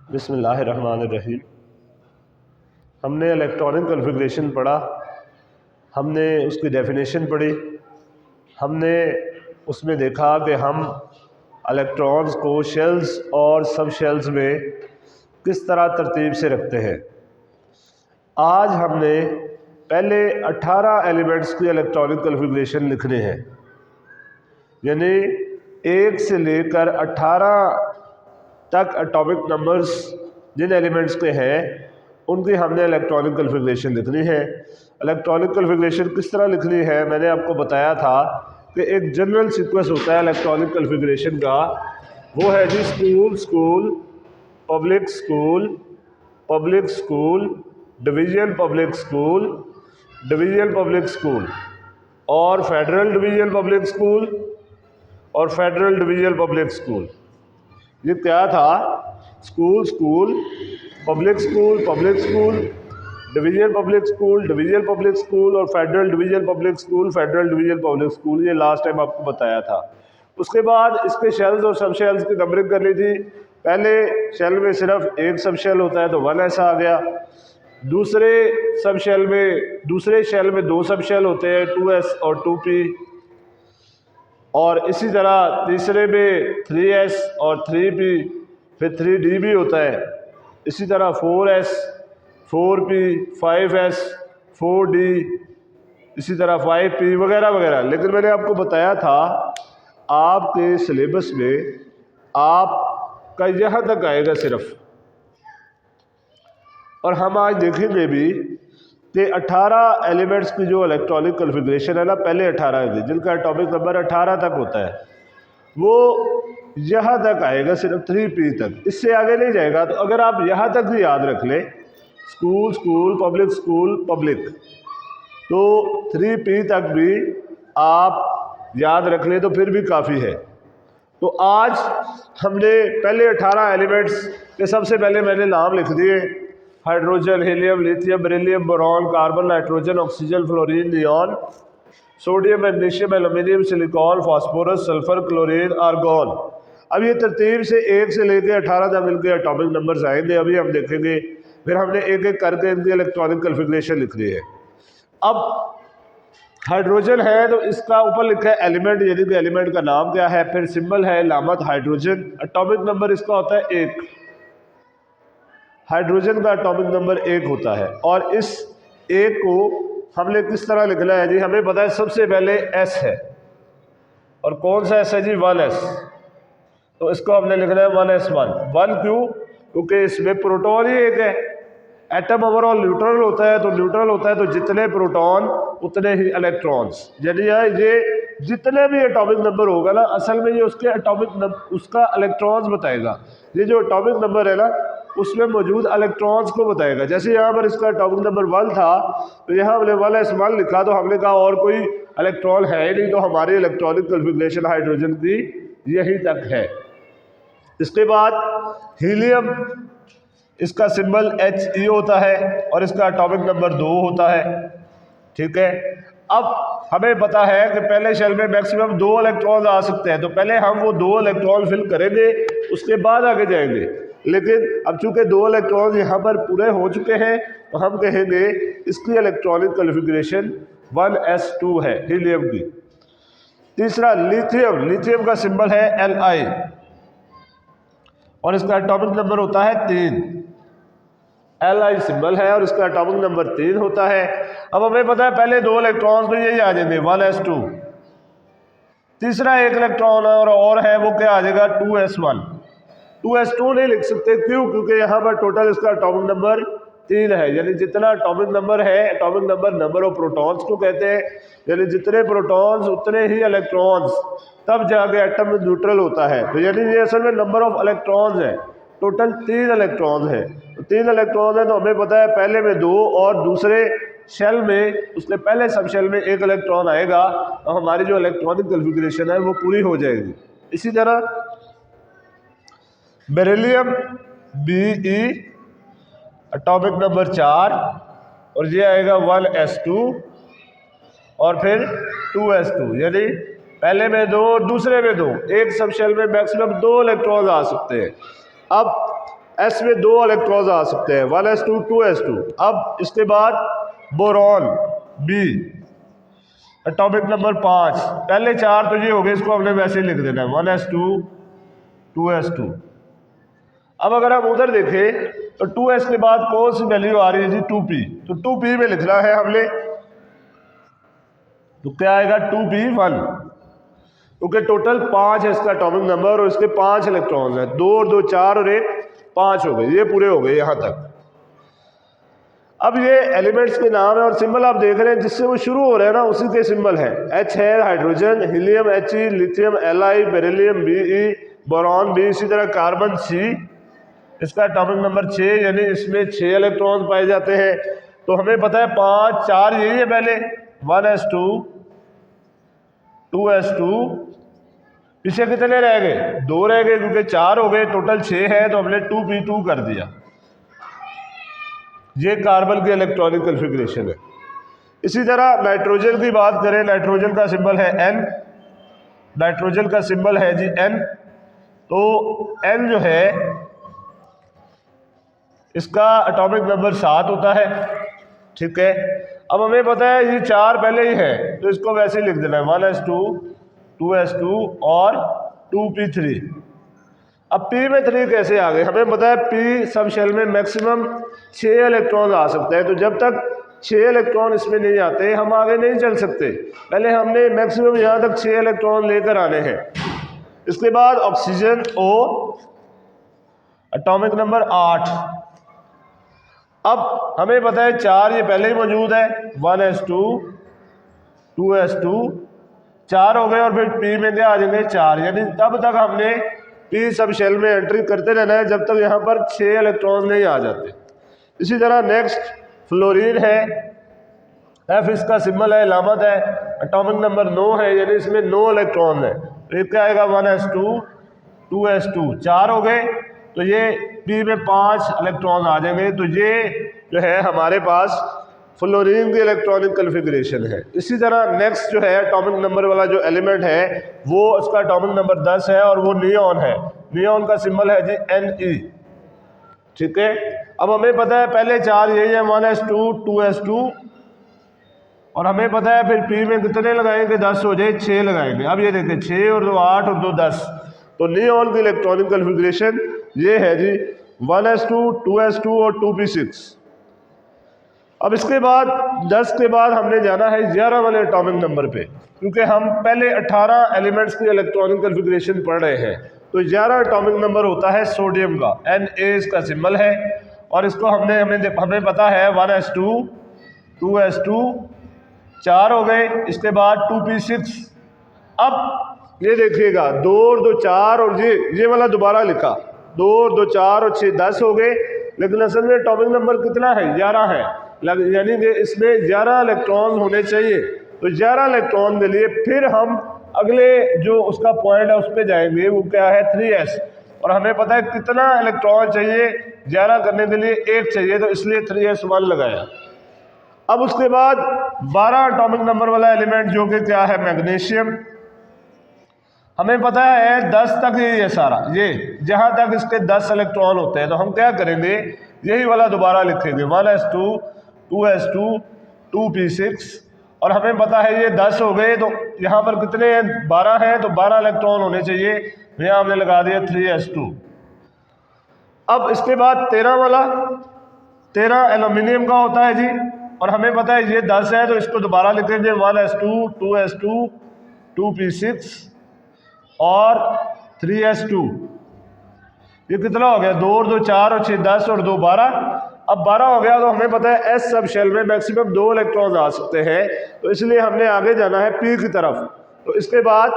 बिस्मिल्लाहिर्रहमानिर्रहीम। हमने electronic configuration पढ़ा, हमने उसकी डेफिनेशन पढ़ी, हमने उसमें देखा कि हम इलेक्ट्रॉन्स को शेल्स और सब शेल्स में किस तरह तरतीब से रखते हैं। आज हमने पहले 18 एलिमेंट्स की इलेक्ट्रॉनिक कॉन्फ़िगरेशन लिखने हैं, यानी 1 से लेकर 18 तक एटॉमिक नंबर्स जिन एलिमेंट्स के हैं उनकी हमने इलेक्ट्रॉनिक कॉन्फ़िगरेशन लिखनी है। इलेक्ट्रॉनिक कॉन्फ़िगरेशन किस तरह लिखनी है मैंने आपको बताया था कि एक जनरल सीक्वेंस होता है इलेक्ट्रॉनिक कॉन्फ़िगरेशन का, वो है जी school school, public school, public school, division public school, division public school और फेडरल डिवीजन पब्लिक स्कूल और फेडरल डिवीजन पब्लिक स्कूल। ये क्या था? School school, public school, public school, division public school, division public school और federal division public school, federal division public school. ये last time आपको बताया था। उसके बाद इसके शेल्स और सब शेल्स की नंबरिंग कर ली थी। पहले शेल में सिर्फ एक सब शेल होता है तो 1s आ गया। दूसरे शेल में 2 सब शेल होते हैं, 2s और 2p। और इसी तरह तीसरे में 3s और 3p, फिर 3d भी होता है। इसी तरह 4s, 4p, 5s, 4d, इसी तरह 5p वगैरह वगैरह। लेकिन मैंने आपको बताया था आपके सिलेबस में आपका यहाँ तक आएगा सिर्फ, और हम आज देखेंगे भी कि 18 एलिमेंट्स की जो इलेक्ट्रॉनिक कॉन्फ़िगरेशन है ना, पहले 18 की जिनका एटॉमिक नंबर 18 तक होता है, वो यहाँ तक आएगा सिर्फ 3p तक, इससे आगे नहीं जाएगा। तो अगर आप यहाँ तक भी याद रख लें, स्कूल स्कूल, पब्लिक पब्लिक, तो 3p तक भी आप याद रख लें तो फिर भी काफ़ी है। तो आज हमने पहले 18 एलिमेंट्स के सबसे पहले मैंने नाम लिख दिए: hydrogen, helium, lithium, beryllium, boron, carbon, nitrogen, oxygen, fluorine, neon, sodium, magnesium, aluminium, silicon, phosphorus, sulphur, chlorine, argon. अब ये तरतीब से 1 से लेकर 18 तक इनके एटॉमिक नंबर्स आएंगे, अभी हम देखेंगे। फिर हमने एक एक करके इनकी इलेक्ट्रॉनिक कॉन्फ़िगरेशन लिखनी है। अब हाइड्रोजन है तो इसका ऊपर लिखा है एलिमेंट, यानी कि एलिमेंट का नाम क्या है, फिर सिंबल है लामत हाइड्रोजन। एटॉमिक नंबर इसका होता है 1, हाइड्रोजन का एटॉमिक नंबर 1 होता है। और इस 1 को हमने किस तरह लिखना है जी? हमें पता है सबसे पहले s है, और कौन सा s है जी? 1s। तो इसको हमने लिखना है 1s1। 1 क्यों? क्योंकि इसमें प्रोटॉन ही एक है। एटम ओवरऑल न्यूट्रल होता है, तो न्यूट्रल होता है तो जितने प्रोटॉन उतने ही इलेक्ट्रॉन्स, यानी ये जितने भी एटॉमिक नंबर होगा ना, असल में ये उसके उसका इलेक्ट्रॉन्स बताएगा। ये जो एटॉमिक नंबर है ना, उसमें मौजूद इलेक्ट्रॉन्स को बताएगा। जैसे यहाँ पर इसका एटॉमिक नंबर 1 था तो यहाँ हमने 1s1 लिखा, तो हमने कहा और कोई इलेक्ट्रॉन है ही नहीं, तो हमारी इलेक्ट्रॉनिक कॉन्फ़िगरेशन हाइड्रोजन की यही तक है। इसके बाद हीलियम, इसका सिंबल He होता है और इसका एटॉमिक नंबर 2 होता है। ठीक है। अब हमें पता है कि पहले शेल में मैक्सिमम 2 इलेक्ट्रॉन आ सकते हैं, तो पहले हम वो 2 इलेक्ट्रॉन फिल करेंगे, उसके बाद आगे जाएंगे। लेकिन अब चूंकि 2 इलेक्ट्रॉन यहाँ पर पूरे हो चुके हैं, तो हम कहेंगे इसकी इलेक्ट्रॉनिक कॉन्फ़िगरेशन 1s2 है हीलियम की। तीसरा लिथियम, लिथियम का सिंबल है Li और इसका एटॉमिक नंबर होता है 3। Li सिंबल है और इसका एटॉमिक नंबर 3 होता है। अब हमें पता है पहले 2 इलेक्ट्रॉन्स तो यही आ जाएंगे 1s2। तीसरा एक इलेक्ट्रॉन और है, वो क्या आ जाएगा? 2s1। 2s2 नहीं लिख सकते, क्यों? क्योंकि यहाँ पर टोटल इसका एटॉमिक नंबर 3 है, यानी जितना एटॉमिक नंबर है, एटॉमिक नंबर ऑफ प्रोटॉन्स को कहते हैं, यानी जितने प्रोटॉन्स उतने ही इलेक्ट्रॉन्स, तब जाके एटम न्यूट्रल होता है। तो यानी ये असल में नंबर ऑफ इलेक्ट्रॉन्स है, टोटल 3 इलेक्ट्रॉन्स है। तो 3 इलेक्ट्रॉन है, तो हमें पता है पहले में 2 और दूसरे शेल में, उसके पहले सब शेल में 1 इलेक्ट्रॉन आएगा, तो हमारी जो इलेक्ट्रॉनिक कॉन्फ़िगरेशन है वो पूरी हो जाएगी। इसी तरह बेरिलियम Be, एटॉमिक नंबर 4, और ये आएगा 1s2 और फिर 2s2, यानी पहले में 2 और दूसरे में 2। एक सब शेल में मैक्सिमम 2 इलेक्ट्रॉन आ सकते हैं। अब S में 2 इलेक्ट्रॉन्स आ सकते हैं, 1s2 2s2। अब इसके बाद बोरॉन B, एटॉमिक नंबर 5, पहले 4 तो ये हो गए, इसको हमने वैसे ही लिख देना है 1s2 2s2। अब अगर हम उधर देखें तो 2s के बाद कौन सी वैल्यू आ रही है जी 2p, तो 2p में लिखना है हमने, तो क्या आएगा 2p1, क्योंकि टोटल 5 है इसका एटॉमिक नंबर और इसके 5 इलेक्ट्रॉन्स हैं, 2 और 2 4 और 1 5 हो गए, ये पूरे हो गए यहाँ तक। अब ये एलिमेंट्स के नाम है और सिंबल आप देख रहे हैं जिससे वो शुरू हो रहे हैं ना, उसी के सिंबल हैं। H है hydrogen, helium He, lithium Li, beryllium Be, boron B, इसी तरह कार्बन C, इसका एटॉमिक नंबर 6, यानी इसमें 6 इलेक्ट्रॉन्स पाए जाते हैं। तो हमें पता है 5 4 यही है पहले, 1s2 2s2, पीछे कितने रह गए 2 रह गए, क्योंकि 4 हो गए, टोटल 6 है, तो हमने 2p2 कर दिया। ये कार्बन की इलेक्ट्रॉनिक कॉन्फ़िगरेशन है। इसी तरह नाइट्रोजन की बात करें, नाइट्रोजन का सिंबल है N, नाइट्रोजन का सिंबल है जी N। तो N जो है इसका एटॉमिक नंबर 7 होता है, ठीक है। अब हमें पता है ये 4 पहले ही है, तो इसको वैसे ही लिख देना है 1s2 2s2 और 2p3। अब p में 3 कैसे आ गए, हमें पता है p सब शेल में मैक्सिमम 6 इलेक्ट्रॉन आ सकते हैं, तो जब तक 6 इलेक्ट्रॉन इसमें नहीं आते हम आगे नहीं चल सकते, पहले हमने मैक्सिमम यहाँ तक 6 इलेक्ट्रॉन लेकर आने हैं। इसके बाद ऑक्सीजन O, एटॉमिक नंबर 8। अब हमें पता है 4 ये पहले ही मौजूद है, 1s2 2s2 4 हो गए, और फिर p में क्या आ जाएंगे 4, यानी तब तक हमने p सब शेल में एंट्री करते रहना है जब तक यहाँ पर 6 इलेक्ट्रॉन नहीं आ जाते। इसी तरह नेक्स्ट फ्लोरीन है, F इसका सिंबल है, अलामत है, एटॉमिक नंबर 9 है, यानी इसमें 9 इलेक्ट्रॉन है, तो ये क्या आएगा 1s2 2s2 4 हो गए, तो ये p में 5 इलेक्ट्रॉन आ जाएंगे। तो ये जो है हमारे पास फ्लोरीन की इलेक्ट्रॉनिक कॉन्फ़िगरेशन है। इसी तरह नेक्स्ट जो है एटॉमिक नंबर वाला जो एलिमेंट है वो उसका एटॉमिक नंबर 10 है और वो नियॉन है, नियॉन का सिंबल है जी Ne, ठीक है। अब हमें पता है पहले 4 यही है 1s2 2s2, और हमें पता है फिर p में कितने लगाएंगे 10 हो जाए, 6 लगाएंगे। अब ये देखिए 6 और 2 8 और 2 10, तो नियॉन की इलेक्ट्रॉनिक कॉन्फ़िगरेशन ये है जी 1s2 2s2 और 2p6। अब इसके बाद 10 के बाद हमने जाना है 11 वाले एटॉमिक नंबर पे, क्योंकि हम पहले 18 एलिमेंट्स की इलेक्ट्रॉनिक कॉन्फ़िगरेशन पढ़ रहे हैं। तो 11 एटॉमिक नंबर होता है सोडियम का, Na इसका सिंबल है, और इसको हमें पता है 1s2 2s2 4 हो गए, इसके बाद 2p6। अब ये देखिएगा 2 और 2 4 और ये वाला दोबारा लिखा, 2 और 2 4 और 6 10 हो गए, लेकिन असल में एटॉमिक नंबर कितना है 11 है, यानी कि इसमें 11 इलेक्ट्रॉन होने चाहिए। तो 11 इलेक्ट्रॉन के लिए फिर हम अगले जो उसका पॉइंट है उस पर जाएंगे, वो क्या है 3s, और हमें पता है कितना इलेक्ट्रॉन चाहिए 11 करने के लिए, 1 चाहिए, तो इसलिए 3s1 लगाया। अब उसके बाद 12 एटॉमिक नंबर वाला एलिमेंट जो कि क्या है मैग्नीशियम, हमें पता है 10 तक यही है सारा, ये जहाँ तक इसके 10 इलेक्ट्रॉन होते हैं, तो हम क्या करेंगे यही वाला दोबारा लिखेंगे 1s2 2s2 2p6, और हमें पता है ये 10 हो गए, तो यहाँ पर कितने हैं 12 हैं, तो 12 इलेक्ट्रॉन होने चाहिए, यहाँ हमने लगा दिया 3s2। अब इसके बाद 13 वाला, 13 एल्यूमिनियम का होता है जी, और हमें पता है ये 10 है, तो इसको दोबारा लिखेंगे 1s2 2s2 2p6 और 3s2। ये कितना हो गया 2 और 2 4 और 6 10 और 2 12। अब 12 हो गया, तो हमें पता है S सब शेल में मैक्सिमम 2 इलेक्ट्रॉन आ सकते हैं, तो इसलिए हमने आगे जाना है P की तरफ। तो इसके बाद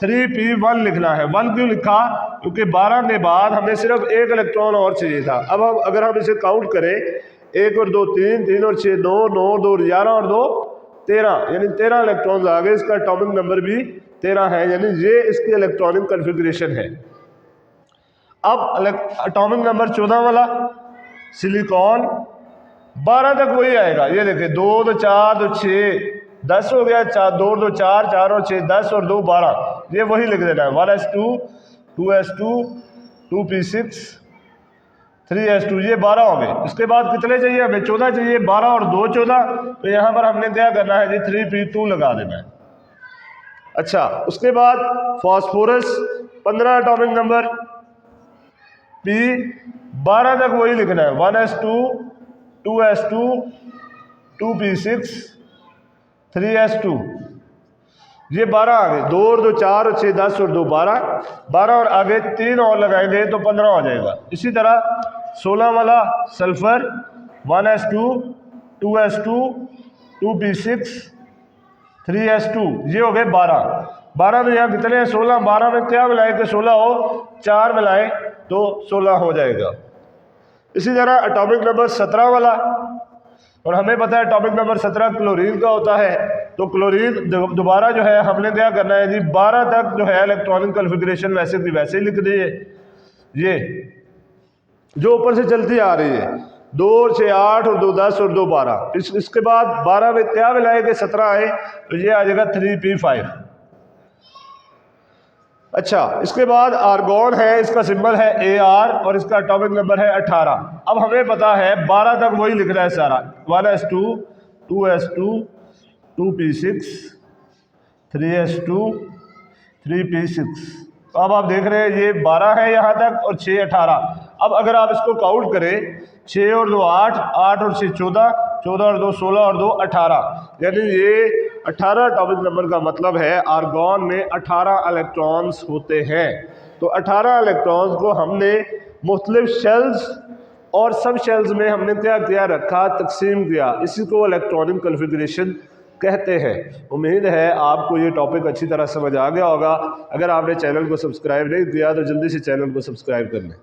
3p1 लिखना है। 1 क्यों लिखा, क्योंकि 12 के बाद हमें सिर्फ 1 इलेक्ट्रॉन और चाहिए था। अब हम अगर हम इसे काउंट करें 1 और 2 3, 3 और 6 9, 9 और 2 11 और 2 13, यानी 13 इलेक्ट्रॉन आ गए। इसका एटॉमिक नंबर भी 13 है, यानी ये इसकी इलेक्ट्रॉनिक कॉन्फ़िगरेशन है। अब एटॉमिक नंबर 14 वाला सिलिकॉन, 12 तक वही आएगा। ये देखिए 2 2 4 2 6 10 हो गया, 2 2 4 4 और 6 10 और 2 12, ये वही लिख देना है 1s2 2s2 2p6 3s2, ये 12 हो गए। इसके बाद कितने चाहिए हमें? 14 चाहिए। 12 और 2 14, तो यहाँ पर हमने क्या करना है जी 3p2 लगा देना है। अच्छा, उसके बाद फास्फोरस 15 एटॉमिक नंबर, p 12 तक वही लिखना है, 1s2 2s2 2p6 3s2, ये 12 आ गए। 2 और 2 4 और 6 10 और 2 12, 12 और आगे 3 और लगाएंगे तो 15 हो जाएगा। इसी तरह 16 वाला sulphur 1s2 2s2 2p6 3s2, ये हो गए 12। 12 में यहाँ कितने हैं? 16। 12 में क्या मिलाए कि 16 हो, 4 मिलाए तो 16 हो जाएगा। इसी तरह एटॉमिक नंबर 17 वाला, और हमें पता है एटॉमिक नंबर 17 क्लोरीन का होता है, तो क्लोरीन दोबारा जो है हमने क्या करना है जी 12 तक जो है इलेक्ट्रॉनिक कॉन्फ़िगरेशन वैसे की वैसे ही लिख दी है, ये जो ऊपर से चलती आ रही है, 2 और 6 8 और 2 10 और 2 12। इसके बाद 12 में क्या मिलाए कि 17 आए, तो ये आ जाएगा 3p5। अच्छा, इसके बाद आर्गॉन है, इसका सिंबल है Ar और इसका एटॉमिक नंबर है 18। अब हमें पता है 12 तक वही लिखना है सारा, 1s2 2s2 2p6 3s2 3p6। तो अब आप देख रहे हैं ये 12 है यहाँ तक और 6 18। अब अगर आप इसको काउंट करें, 6 और 2 8, 8 और 6 14, 14 और 2 16 और 2 18, यानी ये 18 एटॉमिक नंबर का मतलब है आर्गॉन में 18 इलेक्ट्रॉन्स होते हैं। तो 18 इलेक्ट्रॉन्स को हमने मुख्तलिफ शेल्स और सब शेल्स में हमने क्या किया, रखा, तकसीम किया। इसी को इलेक्ट्रॉनिक कॉन्फ़िगरेशन कहते हैं। उम्मीद है आपको ये टॉपिक अच्छी तरह समझ आ गया होगा। अगर आपने चैनल को सब्सक्राइब नहीं किया तो जल्दी से चैनल को सब्सक्राइब कर लें।